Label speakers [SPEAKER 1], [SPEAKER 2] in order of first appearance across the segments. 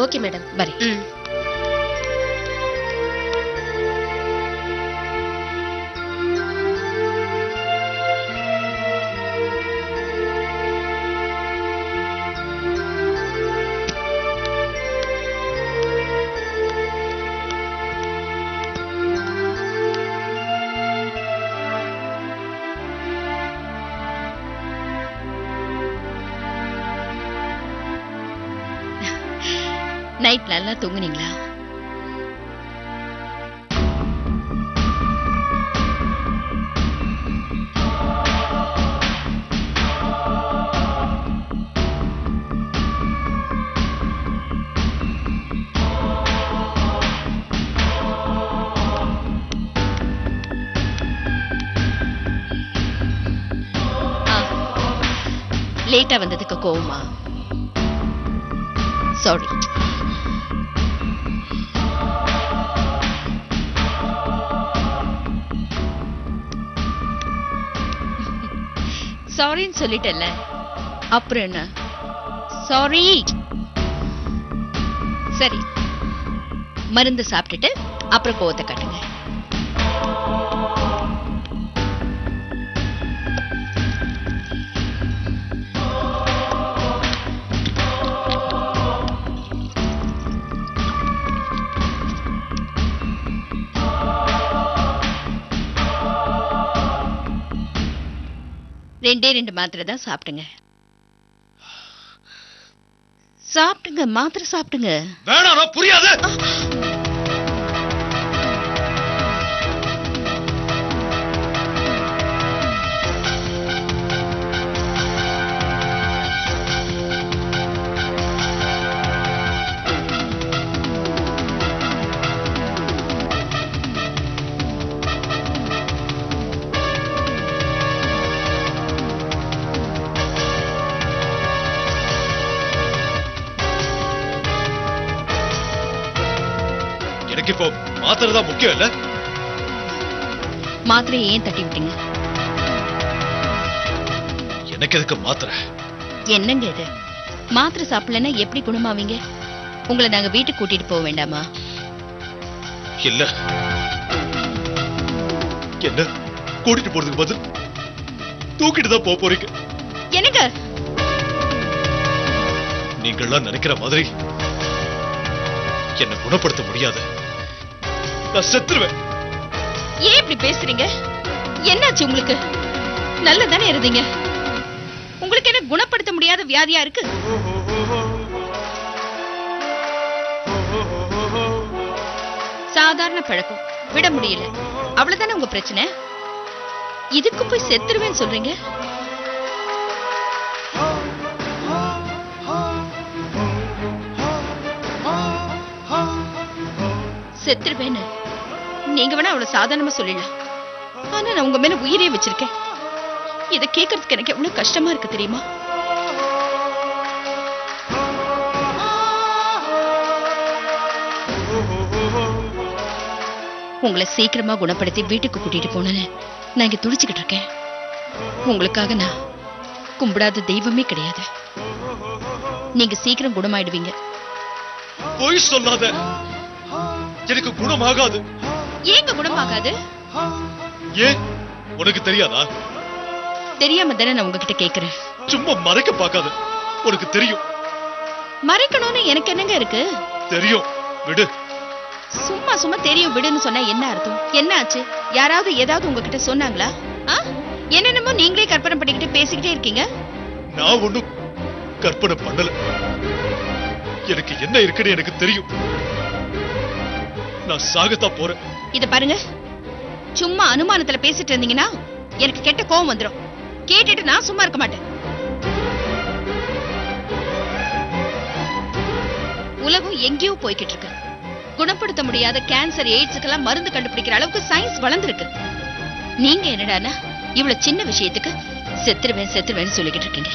[SPEAKER 1] Okay madam.
[SPEAKER 2] பரி. Night நல்லா தூங்குனீங்களா? லேட்டா வந்ததுக்கு கோவமா? சாரி. சாரின்னு சொல்லிட்டல, அப்புறம் என்ன? சாரி. சரி, மருந்து சாப்பிட்டுட்டு அப்புறம் கோவத்தை காட்டுங்க. ரெண்டே 2 மாத்திரை தான் சாப்பிடுங்க. சாப்பிடுங்க, மாத்திரை சாப்பிடுங்க.
[SPEAKER 3] வேணாம், புரியாது. இப்போ மாத்திரை தான் முக்கியம் இல்ல?
[SPEAKER 2] மாத்திரையை ஏன் தட்டி விட்டீங்க?
[SPEAKER 3] எனக்கு எதுக்கு மாத்திரை?
[SPEAKER 2] என்னங்க இது? மாத்திரை சாப்பிடலன்னா எப்படி குணமாவீங்க? உங்களை நாங்க வீட்டுக்கு கூட்டிட்டு போக வேண்டாமா?
[SPEAKER 3] இல்ல, என்ன கூட்டிட்டு போறதுக்கு பதில் தூக்கிட்டு தான் போக போறீங்க.
[SPEAKER 2] என்னங்க
[SPEAKER 3] நீங்களாம் நினைக்கிற மாதிரி என்ன குணப்படுத்த முடியாது. நான் செத்துருவேன்.
[SPEAKER 2] ஏன் இப்படி பேசுறீங்க? என்னாச்சு உங்களுக்கு? நல்லதானே இருந்தீங்க. உங்களுக்கு என்ன குணப்படுத்த முடியாத வியாதியா இருக்கு? சாதாரண பழக்கம், விட முடியல, அவ்வளவுதானே உங்க பிரச்சனை. இதுக்கு போய் செத்துருவேன்னு சொல்றீங்க. செத்துருவேன்னு நீங்க வேணா அவ்வளவு சாதாரணமா சொல்லிடலாம். ஆனா நான் உங்க மேல உயிரே வச்சிருக்கேன். இதை கேட்கறதுக்கு எனக்கு எவ்வளவு கஷ்டமா இருக்கு தெரியுமா? உங்களை சீக்கிரமா குணப்படுத்தி வீட்டுக்கு கூட்டிட்டு போனேன்னு நான் இங்க துடிச்சுக்கிட்டு இருக்கேன். உங்களுக்காக நான் கும்பிடாத தெய்வமே கிடையாது. நீங்க சீக்கிரம் குணமாயிடுவீங்க.
[SPEAKER 3] பொய் சொல்லாத. எனக்கு குணமாகாது.
[SPEAKER 2] ஏங்க குணமாகாது?
[SPEAKER 3] ஏன் உனக்கு தெரியாதா?
[SPEAKER 2] தெரியாம தானே நான் உங்ககிட்ட கேக்குறேன்.
[SPEAKER 3] சும்மா மறைக்க பார்க்காத. உனக்கு தெரியும்.
[SPEAKER 2] மறைக்கணும்னு எனக்கு என்னங்க இருக்கு?
[SPEAKER 3] தெரியும், விடு.
[SPEAKER 2] சும்மா சும்மா தெரியும் விடுன்னு சொன்னா என்ன அர்த்தம்? என்ன ஆச்சு? யாராவது ஏதாவது உங்ககிட்ட சொன்னாங்களா? என்னென்னமோ நீங்களே கற்பனை பண்ணிக்கிட்டு பேசிக்கிட்டே இருக்கீங்க.
[SPEAKER 3] நான் ஒண்ணும் கற்பனை பண்ணல. எனக்கு என்ன இருக்குன்னு எனக்கு தெரியும். நான் சாகத்தான் போறேன்.
[SPEAKER 2] இத பாருங்க, சும்மா அனுமானத்துல பேசிட்டு இருந்தீங்கன்னா எனக்கு கெட்ட கோவம் வந்துடும். கேட்டுட்டு நான் சும்மா இருக்க மாட்டேன். உலகம் எங்கேயோ போய்கிட்டு இருக்கு. குணப்படுத்த முடியாத கேன்சர், எய்ட்ஸுக்கெல்லாம் மருந்து கண்டுபிடிக்கிற அளவுக்கு சயின்ஸ் வளர்ந்துருக்கு. நீங்க என்னடானா இவ்வளவு சின்ன விஷயத்துக்கு செத்துருவேன் செத்துருவேன்னு சொல்லிக்கிட்டு இருக்கீங்க.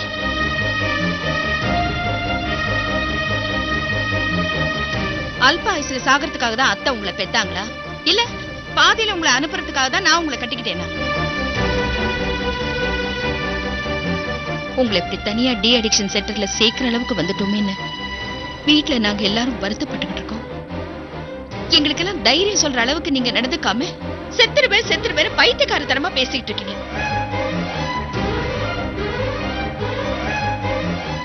[SPEAKER 2] அல்ப ஆயுசுல சாகிறதுக்காக தான் அத்தை உங்களை பெத்தாங்களா? இல்ல பாதியில உங்களை அனுப்புறதுக்காக தான் நான் உங்களை கட்டிக்கிட்டேனா? உங்களை இப்படி தனியா டி அடிக்ஷன் சென்டர்ல சேர்க்கிற அளவுக்கு வந்துட்டோமேன்னு வீட்ல நாங்க எல்லாரும் வருத்தப்பட்டுக்கிட்டு இருக்கோம். எங்களுக்கெல்லாம் தைரியம் சொல்ற அளவுக்கு நீங்க நடந்துக்காம செத்துருவேன் பைத்தியக்காரத்தனமா பேசிட்டு இருக்கீங்க.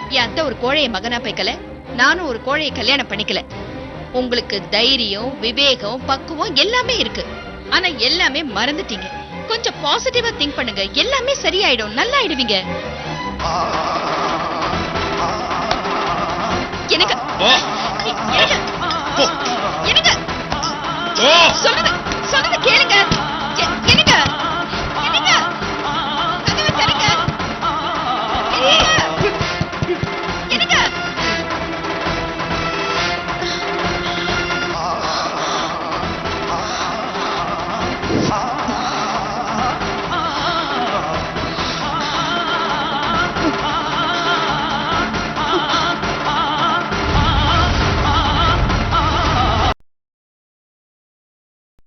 [SPEAKER 2] என் அத்தை ஒரு கோழைய மகனா பைக்கல, நானும் ஒரு கோழைய கல்யாணம் பண்ணிக்கல. உங்களுக்கு தைரியம், விவேகம், பக்குவம் எல்லாமே இருக்கு. ஆனா எல்லாமே மறந்துட்டீங்க. கொஞ்சம் பாசிட்டிவா திங்க் பண்ணுங்க, எல்லாமே சரியாயிடும், நல்லா ஆயிடுவீங்க. எனக்கு
[SPEAKER 3] வா.
[SPEAKER 2] எனக்கு
[SPEAKER 3] போ.
[SPEAKER 2] எனக்கு
[SPEAKER 3] வா.
[SPEAKER 2] சொல்லுங்க.